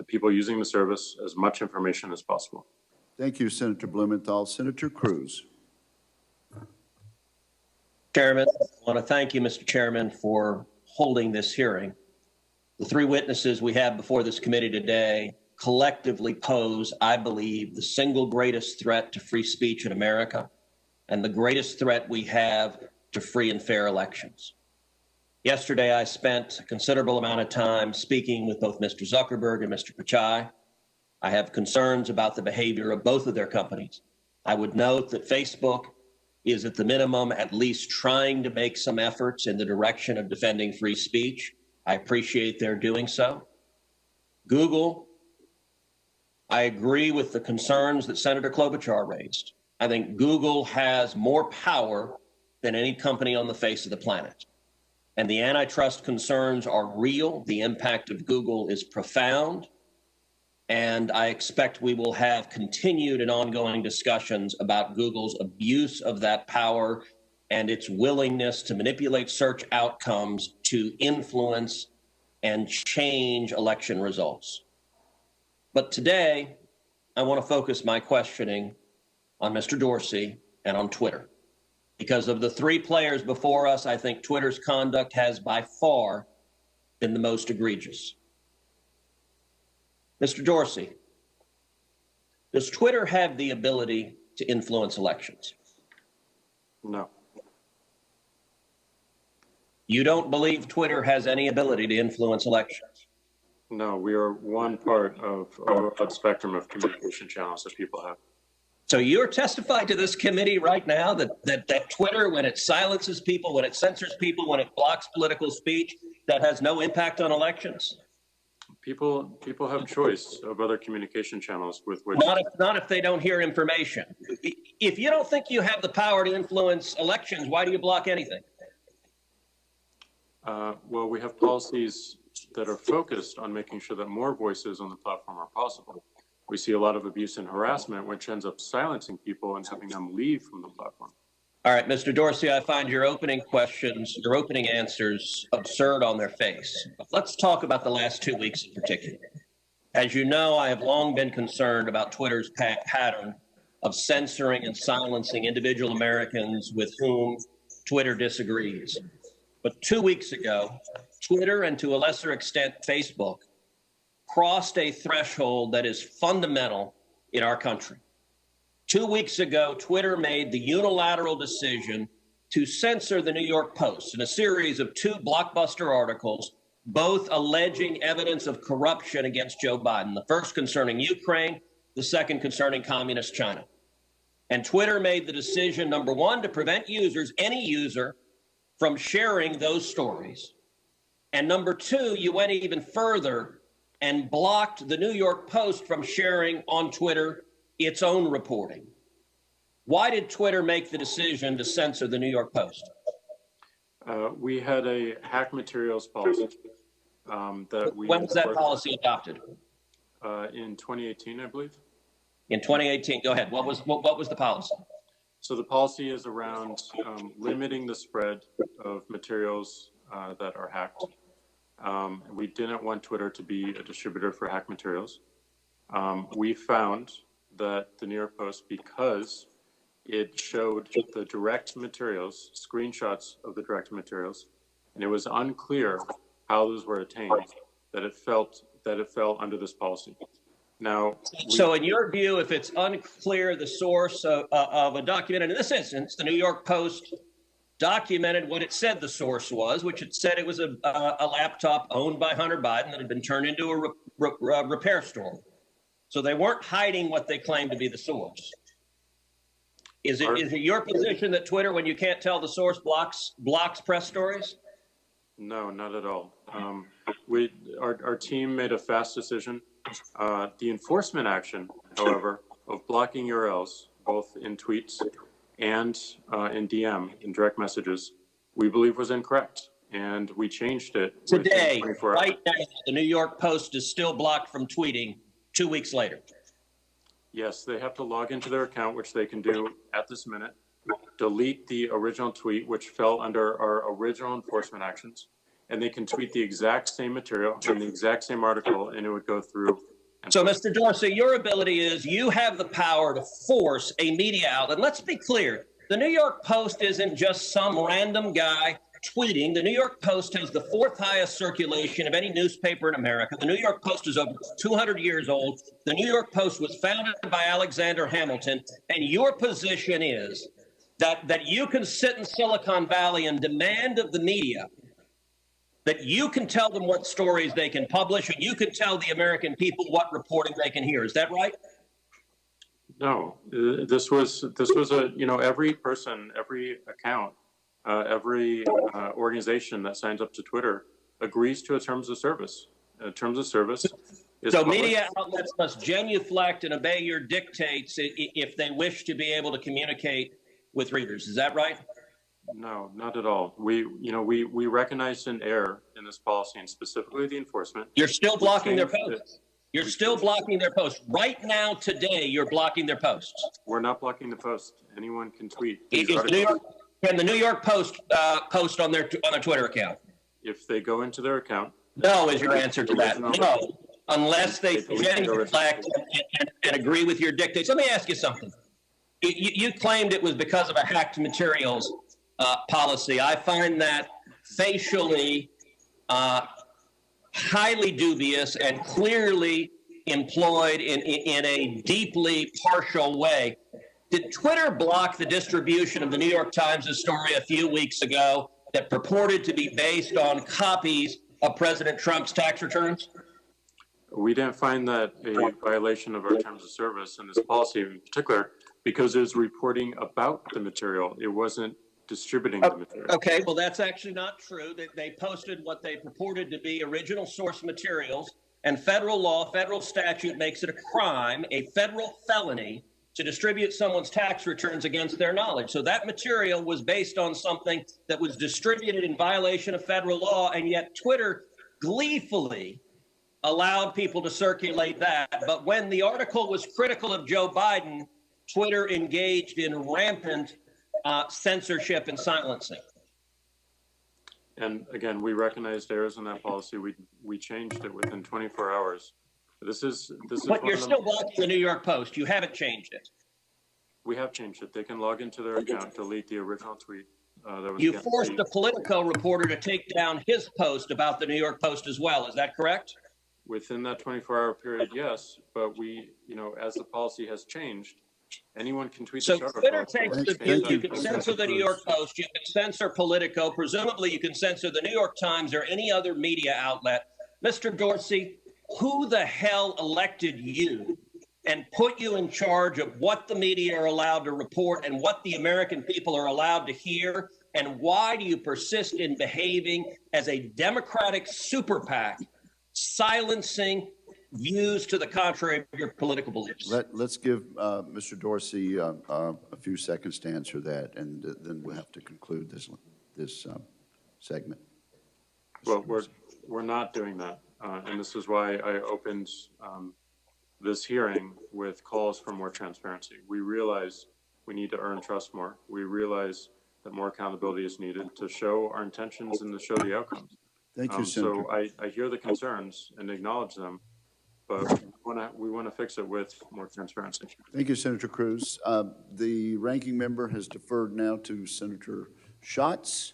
people using the service as much information as possible. Thank you, Senator Blumenthal. Senator Cruz. Chairman, I want to thank you, Mr. Chairman, for holding this hearing. The three witnesses we have before this committee today collectively pose, I believe, the single greatest threat to free speech in America and the greatest threat we have to free and fair elections. Yesterday, I spent a considerable amount of time speaking with both Mr. Zuckerberg and Mr. Pichai. I have concerns about the behavior of both of their companies. I would note that Facebook is at the minimum at least trying to make some efforts in the direction of defending free speech. I appreciate their doing so. Google, I agree with the concerns that Senator Klobuchar raised. I think Google has more power than any company on the face of the planet. And the antitrust concerns are real. The impact of Google is profound. And I expect we will have continued and ongoing discussions about Google's abuse of that power and its willingness to manipulate search outcomes to influence and change election results. But today, I want to focus my questioning on Mr. Dorsey and on Twitter. Because of the three players before us, I think Twitter's conduct has by far been the most egregious. Mr. Dorsey, does Twitter have the ability to influence elections? No. You don't believe Twitter has any ability to influence elections? No, we are one part of a broad spectrum of communication channels that people have. So you're testifying to this committee right now that Twitter, when it silences people, when it censors people, when it blocks political speech, that has no impact on elections? People have choice of other communication channels with which... Not if they don't hear information. If you don't think you have the power to influence elections, why do you block anything? Well, we have policies that are focused on making sure that more voices on the platform are possible. We see a lot of abuse and harassment, which ends up silencing people and having them leave from the platform. All right, Mr. Dorsey, I find your opening questions, your opening answers absurd on their face. But let's talk about the last 2 weeks in particular. As you know, I have long been concerned about Twitter's pattern of censoring and silencing individual Americans with whom Twitter disagrees. But 2 weeks ago, Twitter, and to a lesser extent Facebook, crossed a threshold that is fundamental in our country. 2 weeks ago, Twitter made the unilateral decision to censor the New York Post in a series of 2 blockbuster articles, both alleging evidence of corruption against Joe Biden, the first concerning Ukraine, the second concerning communist China. And Twitter made the decision, number one, to prevent users, any user, from sharing those stories. And number two, you went even further and blocked the New York Post from sharing on Twitter its own reporting. Why did Twitter make the decision to censor the New York Post? We had a hack materials policy that we... When was that policy adopted? In 2018, I believe. In 2018, go ahead. What was the policy? So the policy is around limiting the spread of materials that are hacked. We didn't want Twitter to be a distributor for hack materials. We found that the New York Post, because it showed the direct materials, screenshots of the direct materials, and it was unclear how those were attained, that it fell under this policy. Now, so in your view, if it's unclear the source of a document, and in this instance, the New York Post documented what it said the source was, which it said it was a laptop owned by Hunter Biden that had been turned into a repair store. So they weren't hiding what they claimed to be the source. Is it your position that Twitter, when you can't tell the source, blocks press stories? No, not at all. Our team made a fast decision. The enforcement action, however, of blocking URLs, both in tweets and in DM, in direct messages, we believe was incorrect. And we changed it. Today, right now, the New York Post is still blocked from tweeting 2 weeks later. Yes, they have to log into their account, which they can do at this minute, delete the original tweet, which fell under our original enforcement actions, and they can tweet the exact same material and the exact same article, and it would go through. So, Mr. Dorsey, your ability is you have the power to force a media outlet. Let's be clear. The New York Post isn't just some random guy tweeting. The New York Post has the fourth highest circulation of any newspaper in America. The New York Post is over 200 years old. The New York Post was founded by Alexander Hamilton. And your position is that you can sit in Silicon Valley and demand of the media that you can tell them what stories they can publish, and you can tell the American people what reporting they can hear. Is that right? No, this was a, every person, every account, every organization that signs up to Twitter agrees to a terms of service. Terms of service is so published. Media outlets must genuflect and obey your dictates if they wish to be able to communicate with readers. Is that right? No, not at all. We recognized an error in this policy, and specifically the enforcement. You're still blocking their posts. You're still blocking their posts. Right now, today, you're blocking their posts. We're not blocking the post. Anyone can tweet. Can the New York Post post on their Twitter account? If they go into their account. No is your answer to that. No, unless they genuflect and agree with your dictates. Let me ask you something. You claimed it was because of a hacked materials policy. I find that facially highly dubious and clearly employed in a deeply partial way. Did Twitter block the distribution of the New York Times' story a few weeks ago that purported to be based on copies of President Trump's tax returns? We didn't find that a violation of our terms of service in this policy in particular, because it was reporting about the material. It wasn't distributing the material. Okay, well, that's actually not true. They posted what they purported to be original source materials, and federal law, federal statute makes it a crime, a federal felony, to distribute someone's tax returns against their knowledge. So that material was based on something that was distributed in violation of federal law, and yet Twitter gleefully allowed people to circulate that. But when the article was critical of Joe Biden, Twitter engaged in rampant censorship and silencing. And again, we recognized errors in that policy. We changed it within 24 hours. This is. But you're still blocking the New York Post. You haven't changed it. We have changed it. They can log into their account, delete the original tweet. That was you forced a Politico reporter to take down his post about the New York Post as well. Is that correct? Within that 24-hour period, yes. But we, as the policy has changed, anyone can tweet. So the Twitter takes the view you can censor the New York Post, you can censor Politico, presumably you can censor the New York Times or any other media outlet. Mr. Dorsey, who the hell elected you and put you in charge of what the media are allowed to report and what the American people are allowed to hear? And why do you persist in behaving as a Democratic super PAC, silencing views to the contrary of your political beliefs? Let's give Mr. Dorsey a few seconds to answer that, and then we'll have to conclude this segment. Well, we're not doing that, and this is why I opened this hearing with calls for more transparency. We realize we need to earn trust more. We realize that more accountability is needed to show our intentions and to show the outcomes. Thank you, Senator. So I hear the concerns and acknowledge them, but we want to fix it with more transparency. Thank you, Senator Cruz. The ranking member has deferred now to Senator Schatz.